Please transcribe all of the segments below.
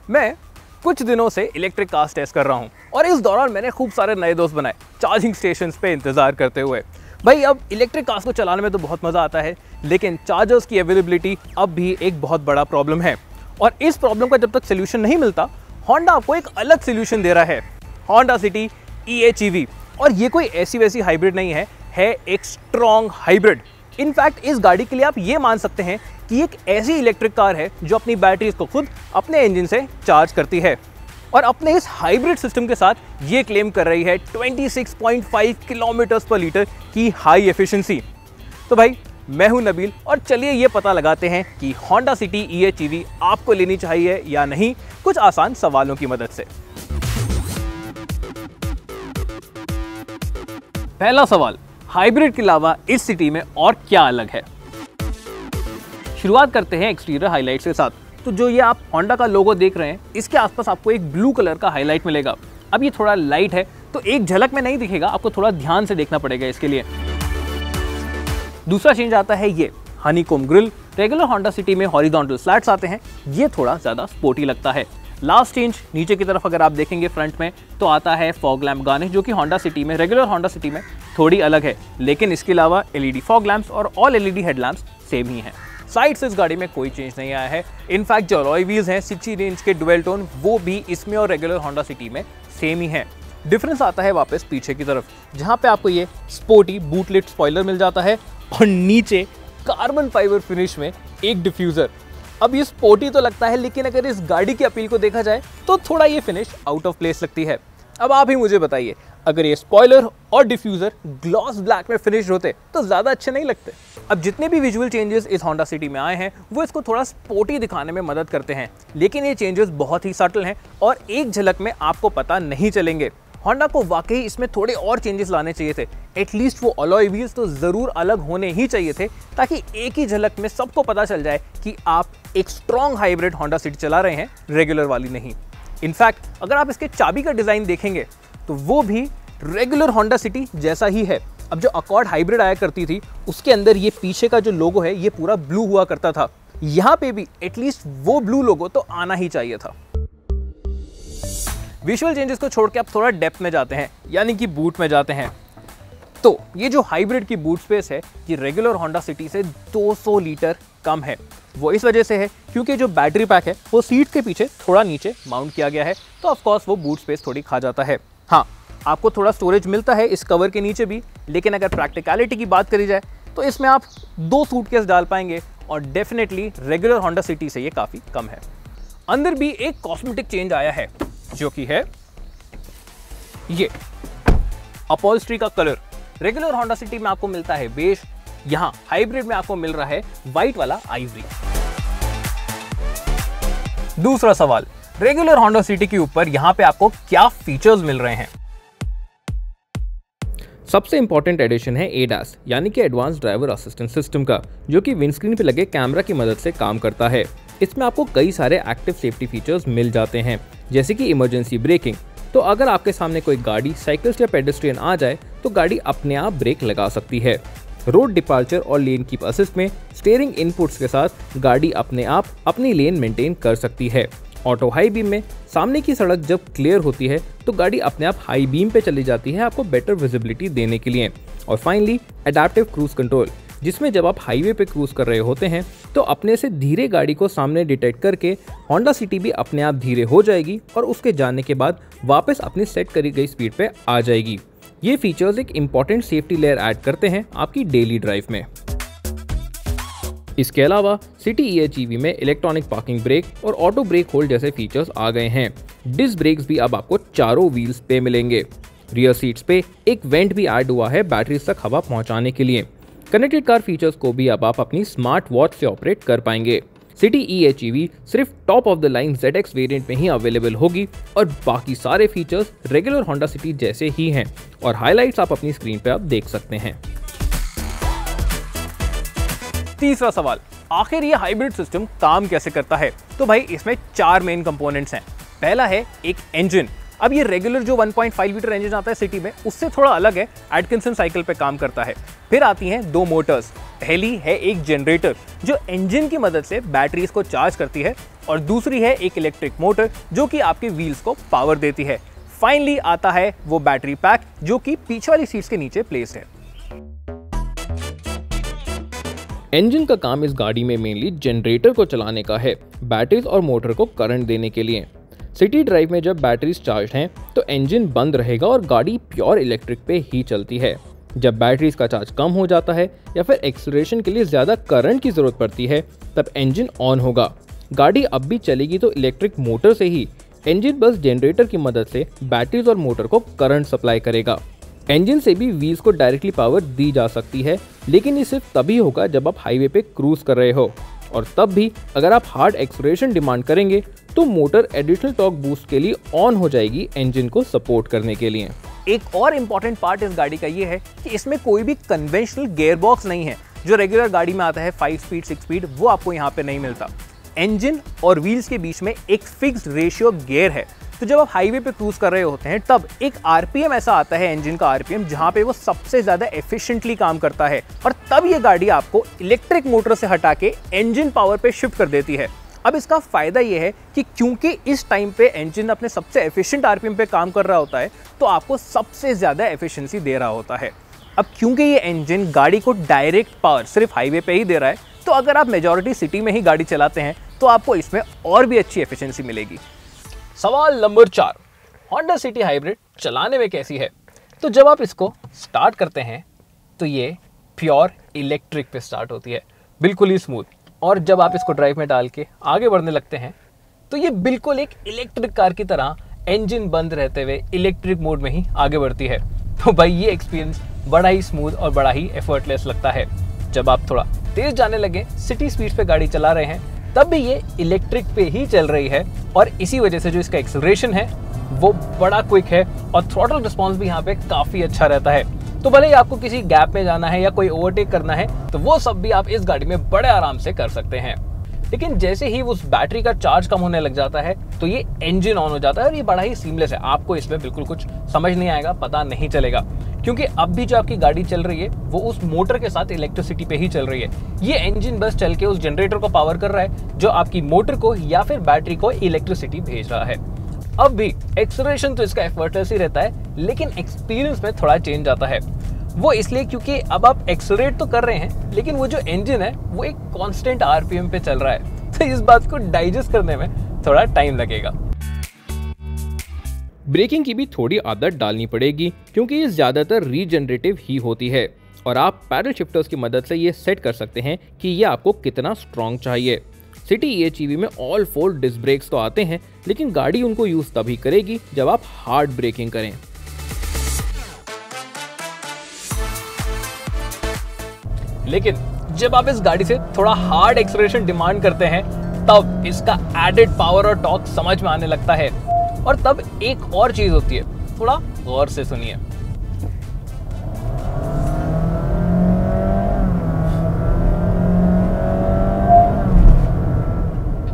मैं कुछ दिनों से इलेक्ट्रिक कार्स टेस्ट कर रहा हूँ और इस दौरान मैंने खूब सारे नए दोस्त बनाए चार्जिंग स्टेशंस पे इंतज़ार करते हुए। भाई अब इलेक्ट्रिक कार्स को चलाने में तो बहुत मज़ा आता है, लेकिन चार्जर्स की अवेलेबिलिटी अब भी एक बहुत बड़ा प्रॉब्लम है। और इस प्रॉब्लम का जब तक सोल्यूशन नहीं मिलता, होंडा आपको एक अलग सोल्यूशन दे रहा है, होंडा सिटी EH-EV। और ये कोई ऐसी वैसी हाइब्रिड नहीं है एक स्ट्रॉन्ग हाइब्रिड। इनफैक्ट इस गाड़ी के लिए आप ये मान सकते हैं कि एक ऐसी इलेक्ट्रिक कार है जो अपनी बैटरीज को खुद अपने इंजन से चार्ज करती है और अपने इस हाइब्रिड सिस्टम के साथ ये क्लेम कर रही है 26.5 किलोमीटर्स पर लीटर की हाई एफिशिएंसी। तो भाई मैं हूं नबील और चलिए ये पता लगाते हैं कि होंडा सिटी EH-EV आपको लेनी चाहिए या नहीं, कुछ आसान सवालों की मदद से। पहला सवाल, हाइब्रिड के अलावा इस सिटी में और क्या अलग है? शुरुआत करते हैं एक्सटीरियर हाइलाइट्स के साथ। तो जो ये आप होंडा का लोगो देख रहे हैं, इसके आसपास आपको एक ब्लू कलर का हाईलाइट मिलेगा। अब ये थोड़ा लाइट है तो एक झलक में नहीं दिखेगा, आपको थोड़ा ध्यान से देखना पड़ेगा इसके लिए। दूसरा चेंज आता है ये honeycomb grill. Regular Honda city में हॉरिजॉन्टल स्लैट्स आते हैं, ये थोड़ा ज़्यादा स्पोर्टी लगता है। लास्ट चेंज नीचे की तरफ अगर आप देखेंगे फ्रंट में तो आता है फॉग लैम्प गार्निश, जो कि होंडा सिटी में रेगुलर होंडा सिटी में थोड़ी अलग है, लेकिन इसके अलावा LED फॉग लैम्प्स और ऑल LED हेडलैम्प्स सेम ही हैं। साइड से इस गाड़ी में कोई चेंज नहीं आया है। इनफैक्ट जो अलॉय व्हील्स हैं 60 रेंज के डुअल टोन, वो भी इसमें और रेगुलर होंडा सिटी में सेम ही है। डिफरेंस आता है वापस पीछे की तरफ, जहां पे आपको ये स्पोर्टी बूट लिफ्ट स्पॉइलर मिल जाता है और नीचे कार्बन फाइबर फिनिश में एक डिफ्यूजर। अब ये स्पोर्टी तो लगता है, लेकिन अगर इस गाड़ी की अपील को देखा जाए तो थोड़ा ये फिनिश आउट ऑफ प्लेस लगती है। अब आप ही मुझे बताइए, अगर ये स्पॉइलर और डिफ्यूजर ग्लॉस ब्लैक में फिनिश होते तो ज़्यादा अच्छे नहीं लगते? अब जितने भी विजुअल चेंजेस इस होंडा सिटी में आए हैं वो इसको थोड़ा स्पोर्टी दिखाने में मदद करते हैं, लेकिन ये चेंजेस बहुत ही सटल हैं और एक झलक में आपको पता नहीं चलेंगे। होंडा को वाकई इसमें थोड़े और चेंजेस लाने चाहिए थे। एटलीस्ट वो अलॉय व्हील्स तो ज़रूर अलग होने ही चाहिए थे, ताकि एक ही झलक में सबको पता चल जाए कि आप एक स्ट्रॉन्ग हाइब्रिड होंडा सिटी चला रहे हैं, रेगुलर वाली नहीं। इनफैक्ट अगर आप इसके चाबी का डिज़ाइन देखेंगे तो वो भी रेगुलर होंडा सिटी जैसा ही है। अब जो अकॉर्ड हाइब्रिड आया करती थी उसके अंदर ये पीछे का जो लोगो है ये पूरा ब्लू हुआ करता था, यहाँ पे भी एटलीस्ट वो ब्लू लोगो तो आना ही चाहिए था। विजुअल चेंजेस को छोड़ के आप थोड़ा डेप्थ में जाते हैं, यानी कि बूट में जाते हैं। तो ये जो हाइब्रिड की बूट स्पेस है ये रेगुलर होंडा सिटी से 200 लीटर कम है। वो इस वजह से है क्योंकि जो बैटरी पैक है वो सीट के पीछे थोड़ा नीचे माउंट किया गया है, तो ऑफकोर्स वो बूट स्पेस थोड़ी खा जाता है। हाँ, आपको थोड़ा स्टोरेज मिलता है इस कवर के नीचे भी, लेकिन अगर प्रैक्टिकलिटी की बात करी जाए तो इसमें आप 2 सूटकेस डाल पाएंगे और डेफिनेटली रेगुलर होंडा सिटी से ये काफ़ी कम है। अंदर भी एक कॉस्मेटिक चेंज आया है, जो कि है ये अपॉल्स्ट्री का कलर। रेगुलर होंडा सिटी में आपको मिलता है बेज, यहां हाइब्रिड में आपको मिल रहा है व्हाइट वाला आइवरी। दूसरा सवाल, रेगुलर होंडा सिटी के ऊपर यहां पे आपको क्या फीचर्स मिल रहे हैं? सबसे इंपॉर्टेंट एडिशन है ADAS यानी कि एडवांस ड्राइवर असिस्टेंट सिस्टम का, जो कि विंडस्क्रीन पे लगे कैमरा की मदद से काम करता है। इसमें आपको कई सारे एक्टिव सेफ्टी फीचर्स मिल जाते हैं, जैसे कि इमरजेंसी ब्रेकिंग। तो अगर आपके सामने कोई गाड़ी, साइकिल्स या पेडेस्ट्रियन आ जाए तो गाड़ी अपने आप ब्रेक लगा सकती है। रोड डिपार्चर और लेन कीप असिस्ट में स्टीयरिंग इनपुट्स के साथ गाड़ी अपने आप अपनी लेन मेंटेन कर सकती है। ऑटो हाई बीम में सामने की सड़क जब क्लियर होती है तो गाड़ी अपने आप हाई बीम पे चली जाती है, आपको बेटर विजिबिलिटी देने के लिए। और फाइनली एडेप्टिव क्रूज कंट्रोल, जिसमें जब आप हाईवे पे क्रूज कर रहे होते हैं तो अपने से धीरे गाड़ी को सामने डिटेक्ट करके होंडा सिटी भी अपने आप धीरे हो जाएगी और उसके जाने के बाद वापस अपनी सेट करी गई स्पीड पे आ जाएगी। ये फीचर्स एक इम्पॉर्टेंट सेफ्टी लेयर ऐड करते हैं आपकी डेली ड्राइव में। इसके अलावा सिटी EH-EV में इलेक्ट्रॉनिक पार्किंग ब्रेक और ऑटो ब्रेक होल्ड जैसे फीचर्स आ गए हैं। डिस्क ब्रेक्स भी अब आपको चारों व्हील्स पे मिलेंगे। रियर सीट्स पे एक वेंट भी ऐड हुआ है बैटरीज तक हवा पहुंचाने के लिए। कनेक्टेड कार फीचर्स को भी अब आप अपनी स्मार्ट वॉच से ऑपरेट कर पाएंगे। सिटी EH-EV सिर्फ top of the line ZX variant में ही अवेलेबल होगी और बाकी सारे फीचर्स रेगुलर होंडा सिटी जैसे ही हैं और हाइलाइट्स आप अपनी स्क्रीन पे आप देख सकते हैं। तीसरा सवाल, आखिर ये हाइब्रिड सिस्टम काम कैसे करता है? तो भाई इसमें 4 मेन कंपोनेंट्स हैं। पहला है एक इंजन। अब ये रेगुलर जो 1.5 लीटर इंजन आता है सिटी में उससे थोड़ा अलग है, एटकिंसन साइकिल पे काम करता है। फिर आती हैं दो मोटर्स। पहली है एक जनरेटर जो इंजन की मदद से बैटरीज को चार्ज करती है और दूसरी है एक इलेक्ट्रिक मोटर जो कि आपके व्हील्स को पावर देती है। फाइनली आता है वो बैटरी पैक जो कि पीछे वाली सीट्स के नीचे प्लेस है। इंजन का काम इस गाड़ी में मेनली जनरेटर को चलाने का है, बैटरीज और मोटर को करंट देने के लिए। सिटी ड्राइव में जब बैटरीज चार्ज हैं तो इंजन बंद रहेगा और गाड़ी प्योर इलेक्ट्रिक पे ही चलती है। जब बैटरीज का चार्ज कम हो जाता है या फिर एक्सीलरेशन के लिए ज़्यादा करंट की ज़रूरत पड़ती है तब इंजन ऑन होगा। गाड़ी अब भी चलेगी तो इलेक्ट्रिक मोटर से ही। इंजन बस जनरेटर की मदद से बैटरीज और मोटर को करंट सप्लाई करेगा। इंजन से भी व्हील्स को डायरेक्टली पावर दी जा सकती है, लेकिन ये सिर्फ तभी होगा जब आप हाईवे पे क्रूज कर रहे हो, और तब भी अगर आप हार्ड एक्सीलरेशन डिमांड करेंगे तो मोटर एडिशनल टॉर्क बूस्ट के लिए ऑन हो जाएगी इंजन को सपोर्ट करने के लिए। एक और इम्पॉर्टेंट पार्ट इस गाड़ी का ये है कि इसमें कोई भी कन्वेंशनल गियर बॉक्स नहीं है। जो रेगुलर गाड़ी में आता है 5 स्पीड 6 स्पीड, वो आपको यहाँ पे नहीं मिलता। इंजन और व्हील्स के बीच में एक फिक्स्ड रेशियो गियर है, तो जब आप हाईवे पे क्रूज कर रहे होते हैं तब एक आरपीएम ऐसा आता है, इंजन का आरपीएम, जहां पे वो सबसे ज्यादा एफिशिएंटली काम करता है और तब ये गाड़ी आपको इलेक्ट्रिक मोटर से हटा के इंजन पावर पे शिफ्ट कर देती है। अब इसका फायदा ये है कि क्योंकि इस टाइम पे इंजन अपने सबसे एफिशिएंट आरपीएम पे काम कर रहा होता है तो आपको सबसे ज्यादा एफिशिएंसी दे रहा होता है। अब क्योंकि ये इंजन गाड़ी को डायरेक्ट पावर सिर्फ हाईवे पे ही दे रहा है, तो अगर आप मेजॉरिटी सिटी में ही गाड़ी चलाते हैं तो आपको इसमें और भी अच्छी एफिशिएंसी मिलेगी। सवाल नंबर 4, होंडा सिटी हाइब्रिड चलाने में कैसी है? तो जब आप इसको स्टार्ट करते हैं तो ये प्योर इलेक्ट्रिक पे स्टार्ट होती है, बिल्कुल ही स्मूथ। और जब आप इसको ड्राइव में डाल के आगे बढ़ने लगते हैं तो ये बिल्कुल एक इलेक्ट्रिक कार की तरह इंजन बंद रहते हुए इलेक्ट्रिक मोड में ही आगे बढ़ती है। तो भाई ये एक्सपीरियंस बड़ा ही स्मूथ और बड़ा ही एफर्टलेस लगता है। जब आप थोड़ा तेज जाने लगे, सिटी स्पीड पे गाड़ी चला रहे हैं, तब भी ये इलेक्ट्रिक पे ही चल रही है और इसी वजह से जो इसका एक्सीलरेशन है वो बड़ा क्विक है और थ्रॉटल रिस्पॉन्स भी यहाँ पे काफी अच्छा रहता है। तो भले ही आपको किसी गैप में जाना है या कोई ओवरटेक करना है तो वो सब भी आप इस गाड़ी में बड़े आराम से कर सकते हैं। लेकिन जैसे ही उस बैटरी का चार्ज कम होने लग जाता है तो ये इंजन ऑन हो जाता है और ये बड़ा ही सीमलेस है। आपको इसमें बिल्कुल कुछ समझ नहीं आएगा, पता नहीं चलेगा, क्योंकि अब भी जो आपकी गाड़ी चल रही है वो उस मोटर के साथ इलेक्ट्रिसिटी पे ही चल रही है। ये इंजन बस चल के उस जनरेटर को पावर कर रहा है जो आपकी मोटर को या फिर बैटरी को इलेक्ट्रिसिटी भेज रहा है। अब भी एक्सीलरेशन तो इसका एफर्टलेस ही रहता है, लेकिन एक्सपीरियंस में थोड़ा चेंज आता है। वो इसलिए क्योंकि अब आप एक्सीलरेट तो कर रहे हैं लेकिन वो जो इंजन है वो एक कांस्टेंट आरपीएम पे चल रहा है, तो इस बात को डाइजेस्ट करने में थोड़ा टाइम लगेगा। ब्रेकिंग की भी थोड़ी आदत डालनी पड़ेगी क्योंकि ये ज़्यादातर रीजनरेटिव ही होती है और आप पैडल शिफ्टर्स की मदद से ये सेट कर सकते हैं कि ये आपको कितना स्ट्रॉन्ग चाहिए। सिटी EHEV में ऑल 4 डिस्क ब्रेक्स तो आते हैं, लेकिन गाड़ी उनको यूज तभी करेगी जब आप हार्ड ब्रेकिंग करें। लेकिन जब आप इस गाड़ी से थोड़ा हार्ड एक्सीलरेशन डिमांड करते हैं तब इसका एडेड पावर और टॉर्क समझ में आने लगता है। और तब एक और चीज होती है, थोड़ा गौर से सुनिए।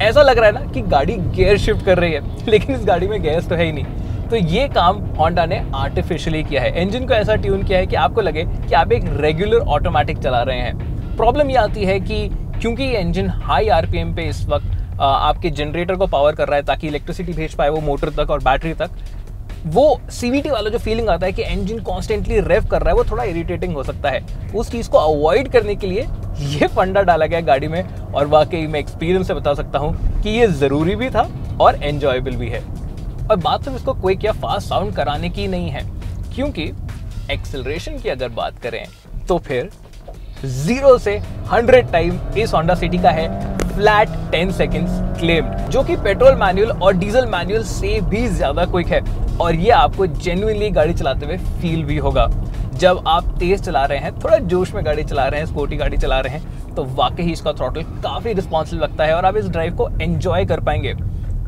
ऐसा लग रहा है ना कि गाड़ी गियर शिफ्ट कर रही है, लेकिन इस गाड़ी में गियर्स तो है ही नहीं। तो ये काम होंडा ने आर्टिफिशियली किया है, इंजन को ऐसा ट्यून किया है कि आपको लगे कि आप एक रेगुलर ऑटोमेटिक चला रहे हैं। प्रॉब्लम ये आती है कि क्योंकि ये इंजन हाई आरपीएम पे इस वक्त आपके जनरेटर को पावर कर रहा है ताकि इलेक्ट्रिसिटी भेज पाए वो मोटर तक और बैटरी तक, वो सीवीटी वाला जो फीलिंग आता है कि इंजन कॉन्स्टेंटली रेव कर रहा है वो थोड़ा इरिटेटिंग हो सकता है। उस चीज़ को अवॉइड करने के लिए ये फंडा डाला गया गाड़ी में, और वाकई मैं एक्सपीरियंस से बता सकता हूँ कि ये ज़रूरी भी था और एन्जॉयबल भी है। और बात सिर्फ इसको क्विक या फास्ट साउंड कराने की नहीं है, क्योंकि एक्सेलरेशन की अगर बात करें तो फिर 0 से 100 टाइम इस होंडा सिटी का है फ्लैट 10 सेकंड्स क्लेम्ड, जो कि पेट्रोल मैनुअल और डीजल मैनुअल से भी ज्यादा क्विक है। और ये आपको जेन्युइनली गाड़ी चलाते हुए फील भी होगा। जब आप तेज चला रहे हैं, थोड़ा जोश में गाड़ी चला रहे हैं, स्पोर्टी गाड़ी चला रहे हैं, तो वाकई इसका थ्रॉटल काफी रिस्पॉन्सिव लगता है और आप इस ड्राइव को एंजॉय कर पाएंगे।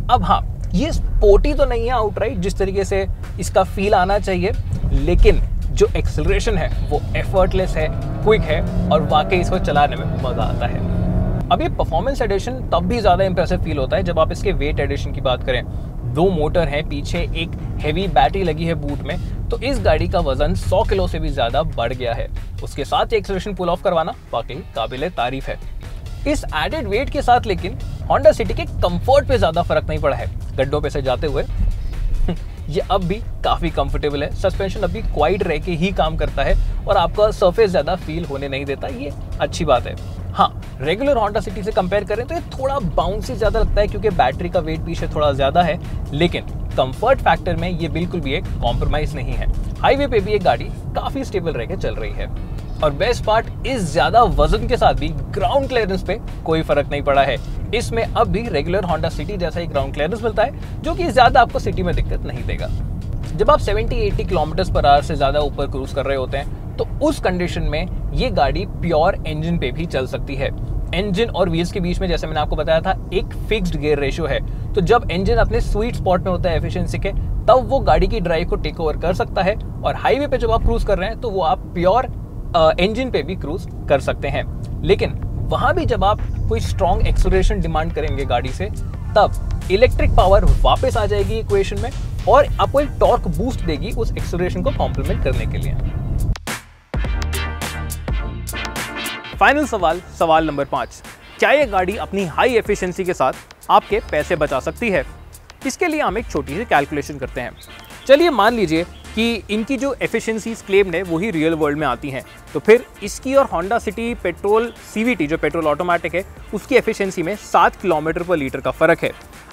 अब हाँ, ये स्पोर्टी तो नहीं है आउटराइट जिस तरीके से इसका फील आना चाहिए, लेकिन जो एक्सेलरेशन है वो एफर्टलेस है, क्विक है और वाकई इसको चलाने में मजा आता है। अब ये परफॉर्मेंस एडिशन तब भी ज़्यादा इंप्रेसिव फील होता है जब आप इसके वेट एडिशन की बात करें। 2 मोटर हैं, पीछे एक हेवी बैटरी लगी है बूट में, तो इस गाड़ी का वजन 100 किलो से भी ज़्यादा बढ़ गया है। उसके साथ एक्सेलरेशन पुल ऑफ करवाना वाकई काबिल तारीफ है। इस एडेड वेट के साथ लेकिन होंडा सिटी के कंफर्ट पे ज़्यादा फर्क नहीं पड़ा है। गड्ढों पे से जाते हुए ये अब भी काफ़ी कंफर्टेबल है। सस्पेंशन अभी क्वाइट रह के ही काम करता है और आपका सरफेस ज़्यादा फील होने नहीं देता, ये अच्छी बात है। हाँ, रेगुलर होंडा सिटी से कंपेयर करें तो ये थोड़ा बाउंसी ज़्यादा लगता है क्योंकि बैटरी का वेट पीछे थोड़ा ज़्यादा है, लेकिन कंफर्ट फैक्टर में ये बिल्कुल भी एक कॉम्प्रोमाइज़ नहीं है। हाईवे पे भी ये गाड़ी काफ़ी स्टेबल रह के चल रही है और बेस्ट पार्ट, इस ज़्यादा वजन के साथ भी ग्राउंड क्लियरेंस पे कोई फर्क नहीं पड़ा है। इसमें अब भी रेगुलर होंडा सिटी जैसा ही ग्राउंड क्लियरेंस मिलता है जो कि ज़्यादा आपको सिटी में दिक्कत नहीं देगा। जब आप 70-80 किलोमीटर/आवर से ज़्यादा ऊपर क्रूज कर रहे होते हैं तो उस कंडीशन में ये गाड़ी प्योर इंजन पे भी चल सकती है। इंजन और व्हील्स के बीच में, जैसे मैंने आपको बताया था, एक फिक्स्ड गियर रेशियो है, तो जब इंजन अपने स्वीट स्पॉट में होता है एफिशिएंसी के, तब वो गाड़ी की ड्राइव को टेक ओवर कर सकता है और हाईवे पे जब आप क्रूज कर रहे हैं तो वो आप प्योर इंजन पे भी क्रूज कर सकते हैं। लेकिन वहां भी जब आप कोई स्ट्रॉन्ग एक्सेलरेशन डिमांड करेंगे गाड़ी से, तब इलेक्ट्रिक पावर वापस आ जाएगी इक्वेशन में और आपको एक टॉर्क बूस्ट देगी उस एक्सेलरेशन को कॉम्प्लीमेंट करने के लिए। फाइनल सवाल नंबर 5, क्या यह गाड़ी अपनी हाई एफिशिएंसी के साथ आपके पैसे बचा सकती है? इसके लिए हम एक छोटी सी कैलकुलेशन करते हैं। चलिए मान लीजिए कि इनकी जो एफिशिएंसीज क्लेम्ड है वही रियल वर्ल्ड में आती हैं, तो फिर इसकी और होंडा सिटी पेट्रोल CVT जो पेट्रोल ऑटोमेटिक है उसकी एफिशिएंसी में 7 किलोमीटर/लीटर का फ़र्क है।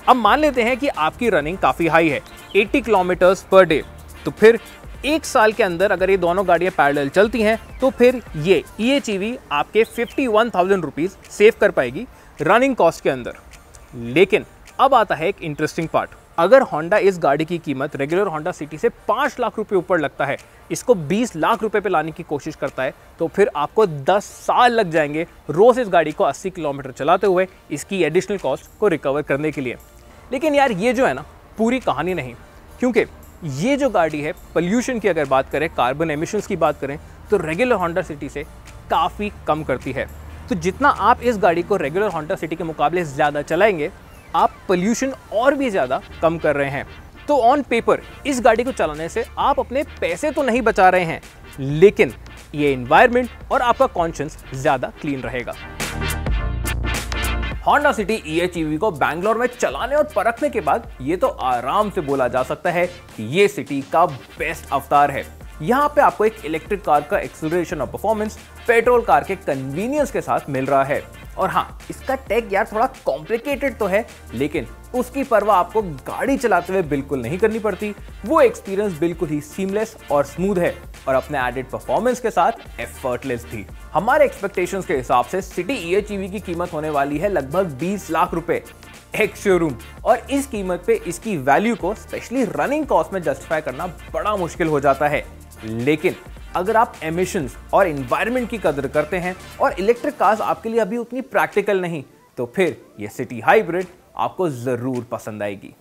अब मान लेते हैं कि आपकी रनिंग काफ़ी हाई है, 80 किलोमीटर्स पर डे, तो फिर 1 साल के अंदर अगर ये दोनों गाड़ियाँ पैरेलल चलती हैं तो फिर ये EHEV आपके 51,000 रुपीज़ सेव कर पाएगी रनिंग कॉस्ट के अंदर। लेकिन अब आता है एक इंटरेस्टिंग पार्ट, अगर होंडा इस गाड़ी की कीमत रेगुलर होंडा सिटी से 5 लाख रुपए ऊपर लगता है, इसको 20 लाख रुपए पे लाने की कोशिश करता है, तो फिर आपको 10 साल लग जाएंगे रोज़ इस गाड़ी को 80 किलोमीटर चलाते हुए इसकी एडिशनल कॉस्ट को रिकवर करने के लिए। लेकिन यार ये जो है ना, पूरी कहानी नहीं, क्योंकि ये जो गाड़ी है पोल्यूशन की अगर बात करें, कार्बन एमिशंस की बात करें, तो रेगुलर होंडा सिटी से काफ़ी कम करती है। तो जितना आप इस गाड़ी को रेगुलर होंडा सिटी के मुकाबले ज़्यादा चलाएंगे, आप पोल्यूशन और भी ज़्यादा कम कर रहे हैं। तो ऑन पेपर इस गाड़ी को चलाने से आप अपने पैसे तो नहीं बचा रहे हैं, लेकिन ये एनवायरनमेंट और आपका कॉन्शियस ज़्यादा क्लीन रहेगा। होंडा सिटी EHEV को बैंगलोर में चलाने और परखने के बाद ये तो आराम से बोला जा सकता है कि ये सिटी का बेस्ट अवतार है। यहाँ पे आपको एक इलेक्ट्रिक कार का एक्सेलरेशन और परफॉर्मेंस पेट्रोल कार के कन्वीनियंस के साथ मिल रहा है। और हाँ, इसका टेक यार थोड़ा कॉम्प्लिकेटेड तो है, लेकिन उसकी परवाह आपको गाड़ी चलाते हुए बिल्कुल नहीं करनी पड़ती। वो एक्सपीरियंस बिल्कुल ही सीमलेस और स्मूथ है और अपने एडेड परफॉर्मेंस के साथ एफर्टलेस भी। हमारे एक्सपेक्टेशंस के हिसाब से सिटी EHEV की कीमत होने वाली है लगभग 20 लाख रुपए एक शोरूम, और इस कीमत पे इसकी वैल्यू को स्पेशली रनिंग कॉस्ट में जस्टिफाई करना बड़ा मुश्किल हो जाता है। लेकिन अगर आप एमिशंस और एनवायरनमेंट की कदर करते हैं और इलेक्ट्रिक कार्स आपके लिए अभी उतनी प्रैक्टिकल नहीं, तो फिर ये सिटी हाइब्रिड आपको जरूर पसंद आएगी।